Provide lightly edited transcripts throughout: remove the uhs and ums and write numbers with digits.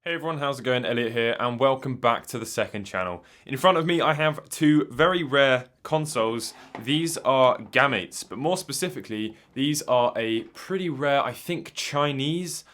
Hey everyone, how's it going? Elliot here, and welcome back to the second channel. In front of me I have two very rare consoles. These are Gamates, but more specifically, these are a pretty rare, I think, Chinese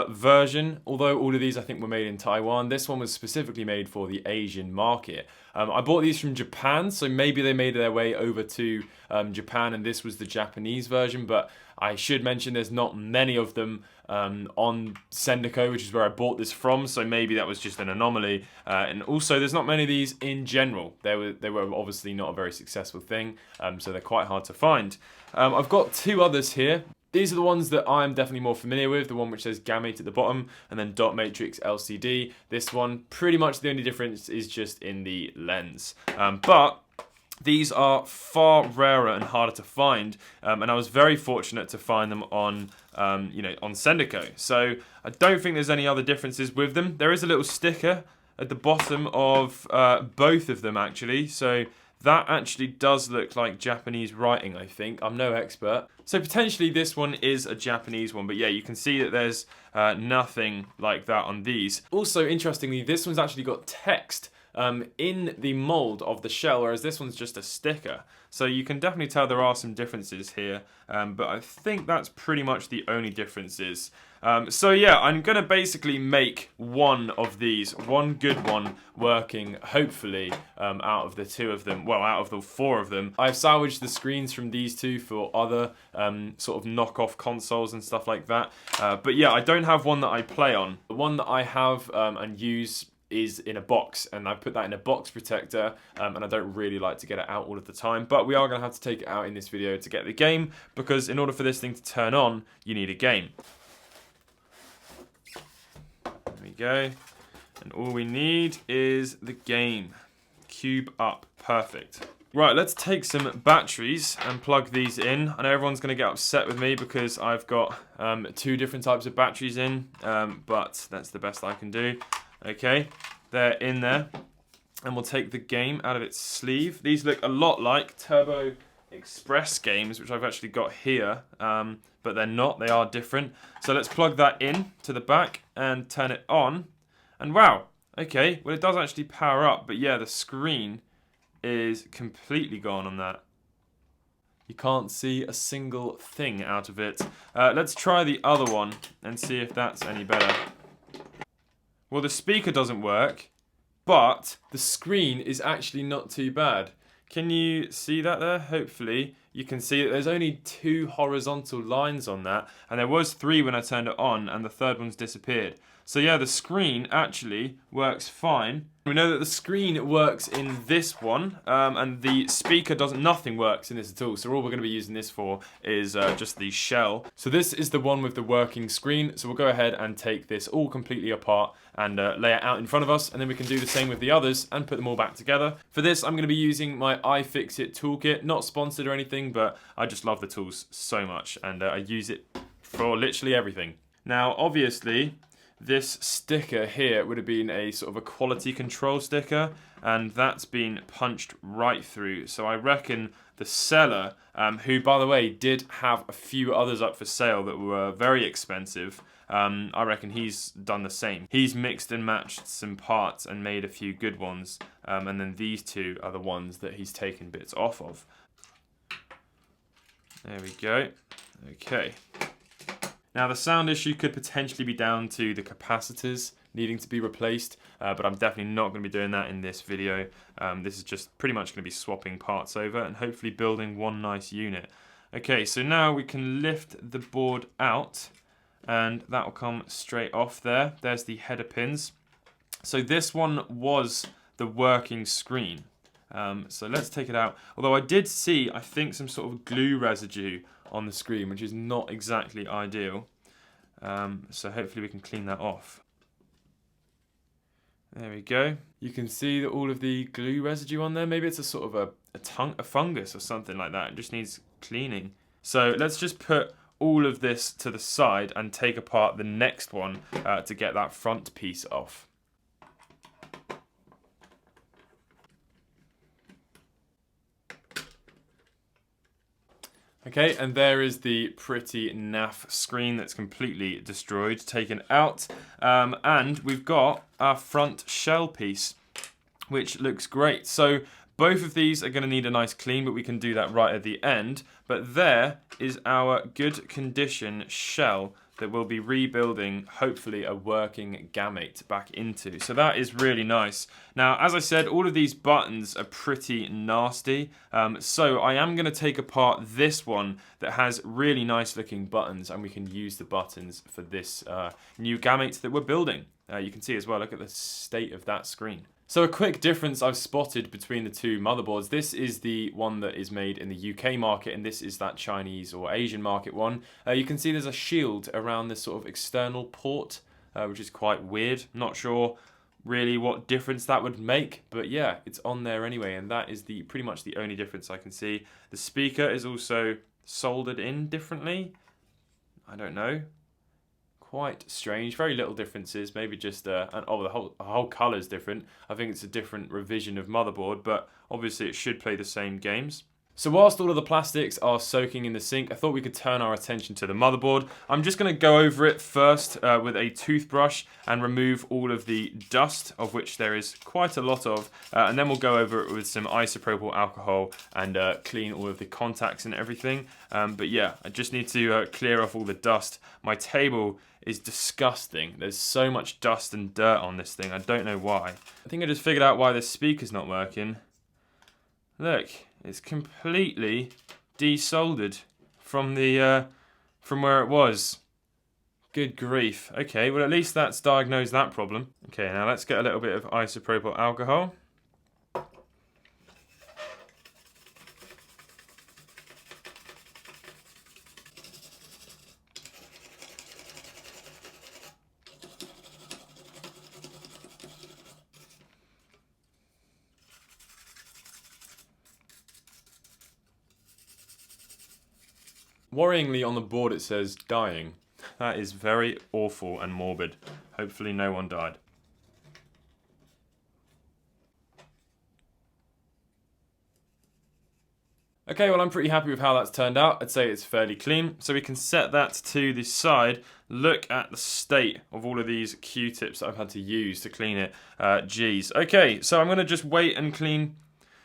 version, although all of these I think were made in Taiwan. This one was specifically made for the Asian market. I bought these from Japan, so maybe they made their way over to Japan and this was the Japanese version, but I should mention there's not many of them on Sendico, which is where I bought this from, so maybe that was just an anomaly. And also, there's not many of these in general. They were obviously not a very successful thing, so they're quite hard to find. I've got two others here. These are the ones that I'm definitely more familiar with, the one which says Gamate at the bottom, and then Dot Matrix LCD. This one, pretty much the only difference is just in the lens. But these are far rarer and harder to find, and I was very fortunate to find them on, on Sendico. So I don't think there's any other differences with them. There is a little sticker at the bottom of both of them, actually. So that actually does look like Japanese writing, I think. I'm no expert. So potentially this one is a Japanese one, but yeah, you can see that there's nothing like that on these. Also, interestingly, this one's actually got text in the mold of the shell, whereas this one's just a sticker. So you can definitely tell there are some differences here, but I think that's pretty much the only differences. So yeah, I'm gonna basically make one of these, one good one, working, hopefully, out of the two of them, well, out of the four of them. I've salvaged the screens from these two for other sort of knockoff consoles and stuff like that. But yeah, I don't have one that I play on. The one that I have and use is in a box, and I put that in a box protector, and I don't really like to get it out all of the time, but we are going to have to take it out in this video to get the game, because in order for this thing to turn on, you need a game. There we go, and all we need is the game. Cube up, perfect. Right, let's take some batteries and plug these in. I know everyone's going to get upset with me because I've got two different types of batteries in, but that's the best I can do. Okay, they're in there, and we'll take the game out of its sleeve. These look a lot like Turbo Express games, which I've actually got here, but they're not, they are different. So let's plug that in to the back and turn it on, and wow, okay, well it does actually power up, but yeah, the screen is completely gone on that. You can't see a single thing out of it. Let's try the other one and see if that's any better. Well, the speaker doesn't work, but the screen is actually not too bad. Can you see that there? Hopefully you can see that there's only two horizontal lines on that, and there was three when I turned it on, and the third one's disappeared. So yeah, the screen actually works fine. We know that the screen works in this one, and the speaker nothing works in this at all. So all we're going to be using this for is just the shell. So this is the one with the working screen. So we'll go ahead and take this all completely apart and lay it out in front of us, and then we can do the same with the others and put them all back together. For this, I'm going to be using my iFixit toolkit, not sponsored or anything, but I just love the tools so much, and I use it for literally everything. Now, obviously, this sticker here would have been a sort of a quality control sticker, and that's been punched right through. So I reckon the seller, who by the way did have a few others up for sale that were very expensive, I reckon he's done the same. He's mixed and matched some parts and made a few good ones, and then these two are the ones that he's taken bits off of. There we go. Okay. Now the sound issue could potentially be down to the capacitors needing to be replaced, but I'm definitely not going to be doing that in this video. This is just pretty much going to be swapping parts over and hopefully building one nice unit. Okay, so now we can lift the board out, and that will come straight off there. There's the header pins. So this one was the working screen. So let's take it out. Although I did see, I think, some sort of glue residue on the screen, which is not exactly ideal. So hopefully we can clean that off. There we go. You can see that all of the glue residue on there. Maybe it's a sort of a fungus or something like that. It just needs cleaning. So let's just put all of this to the side and take apart the next one to get that front piece off. Okay, and there is the pretty naff screen that's completely destroyed, taken out. And we've got our front shell piece, which looks great. So both of these are going to need a nice clean, but we can do that right at the end. But there is our good condition shell that we'll be rebuilding, hopefully, a working Gamate back into. So that is really nice. Now, as I said, all of these buttons are pretty nasty. So I am going to take apart this one that has really nice looking buttons, and we can use the buttons for this new Gamate that we're building. You can see as well, look at the state of that screen. So a quick difference I've spotted between the two motherboards. This is the one that is made in the UK market, and this is that Chinese or Asian market one. You can see there's a shield around this sort of external port, which is quite weird. Not sure really what difference that would make, but yeah, it's on there anyway, and that is pretty much the only difference I can see. The speaker is also soldered in differently. I don't know. Quite strange, very little differences, maybe just, the whole colour is different. I think it's a different revision of motherboard, but obviously it should play the same games. So whilst all of the plastics are soaking in the sink, I thought we could turn our attention to the motherboard. I'm just going to go over it first with a toothbrush and remove all of the dust, of which there is quite a lot of, and then we'll go over it with some isopropyl alcohol and clean all of the contacts and everything. But yeah, I just need to clear off all the dust. My table is disgusting. There's so much dust and dirt on this thing. I don't know why. I think I just figured out why this speaker's not working. Look, it's completely desoldered from the from where it was. Good grief. Okay, well at least that's diagnosed that problem. Okay, now let's get a little bit of isopropyl alcohol. Worryingly, on the board it says dying. That is very awful and morbid. Hopefully no one died. Okay, well I'm pretty happy with how that's turned out. I'd say it's fairly clean. So we can set that to the side. Look at the state of all of these Q-tips that I've had to use to clean it. Geez. Okay, so I'm going to just wait and clean.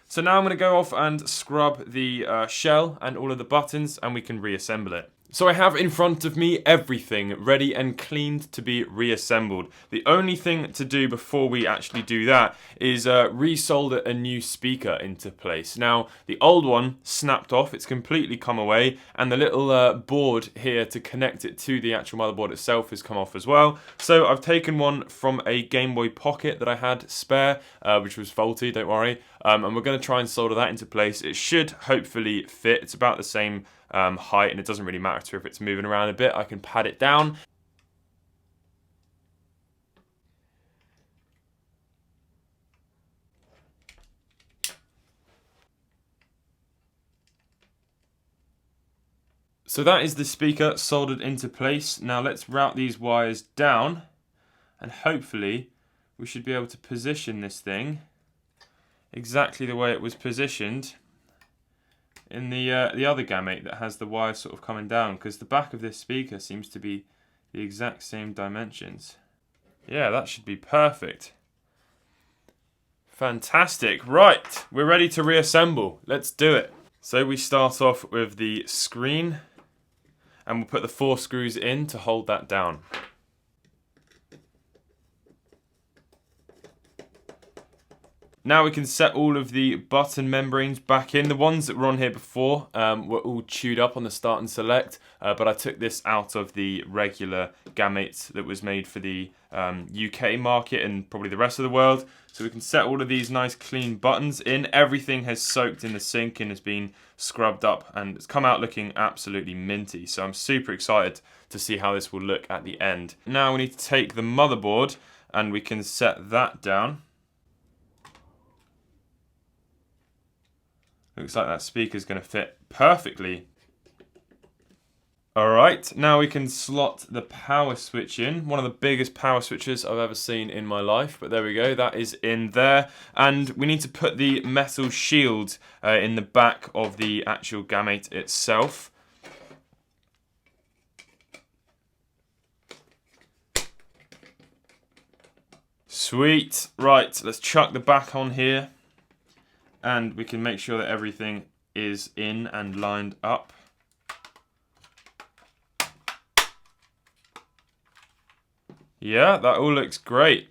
So now I'm going to go off and scrub the shell and all of the buttons, and we can reassemble it. So I have in front of me everything ready and cleaned to be reassembled. The only thing to do before we actually do that is resolder a new speaker into place. Now, the old one snapped off, it's completely come away, and the little board here to connect it to the actual motherboard itself has come off as well. So I've taken one from a Game Boy Pocket that I had spare, which was faulty, don't worry, and we're going to try and solder that into place. It should hopefully fit. It's about the same height, and it doesn't really matter if it's moving around a bit. I can pad it down. So that is the speaker soldered into place. Now let's route these wires down, and hopefully we should be able to position this thing exactly the way it was positioned in the other Gamate that has the wires sort of coming down, because the back of this speaker seems to be the exact same dimensions. Yeah, that should be perfect. Fantastic. Right, we're ready to reassemble. Let's do it. So we start off with the screen, and we'll put the 4 screws in to hold that down. Now we can set all of the button membranes back in. The ones that were on here before were all chewed up on the start and select, but I took this out of the regular Gamate that was made for the UK market and probably the rest of the world. So we can set all of these nice clean buttons in. Everything has soaked in the sink and has been scrubbed up, and it's come out looking absolutely minty. So I'm super excited to see how this will look at the end. Now we need to take the motherboard and we can set that down. Looks like that speaker's going to fit perfectly. Alright, now we can slot the power switch in. One of the biggest power switches I've ever seen in my life, but there we go, that is in there. And we need to put the metal shield in the back of the actual Gamate itself. Sweet. Right, let's chuck the back on here. And we can make sure that everything is in and lined up. Yeah, that all looks great.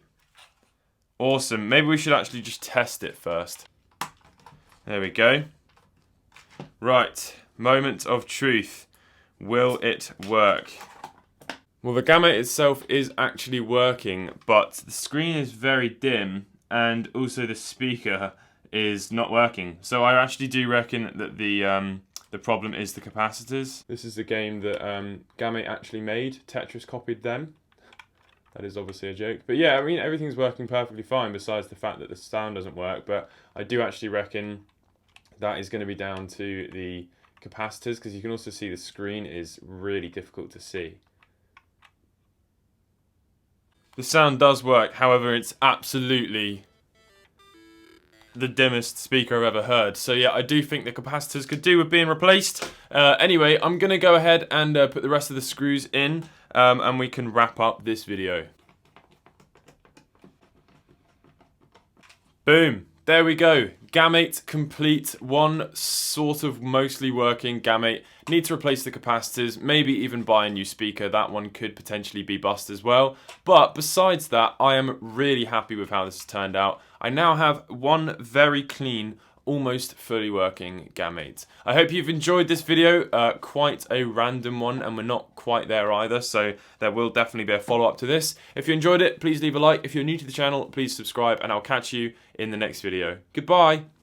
Awesome. Maybe we should actually just test it first. There we go. Right, moment of truth. Will it work? Well, the Gamate itself is actually working, but the screen is very dim, and also the speaker is not working. So I actually do reckon that the problem is the capacitors. This is the game that Gamate actually made. Tetris copied them. That is obviously a joke. But yeah, I mean, everything's working perfectly fine besides the fact that the sound doesn't work. But I do actually reckon that is going to be down to the capacitors, because you can also see the screen is really difficult to see. The sound does work, however, it's absolutely the dimmest speaker I've ever heard. So yeah, I do think the capacitors could do with being replaced. Anyway, I'm going to go ahead and put the rest of the screws in, and we can wrap up this video. Boom. There we go. Gamate complete. One sort of mostly working Gamate. Need to replace the capacitors, maybe even buy a new speaker. That one could potentially be bust as well. But besides that, I am really happy with how this has turned out. I now have one very clean, almost fully working Gamate. I hope you've enjoyed this video. Quite a random one, and we're not quite there either, so there will definitely be a follow-up to this. If you enjoyed it, please leave a like. If you're new to the channel, please subscribe, and I'll catch you in the next video. Goodbye!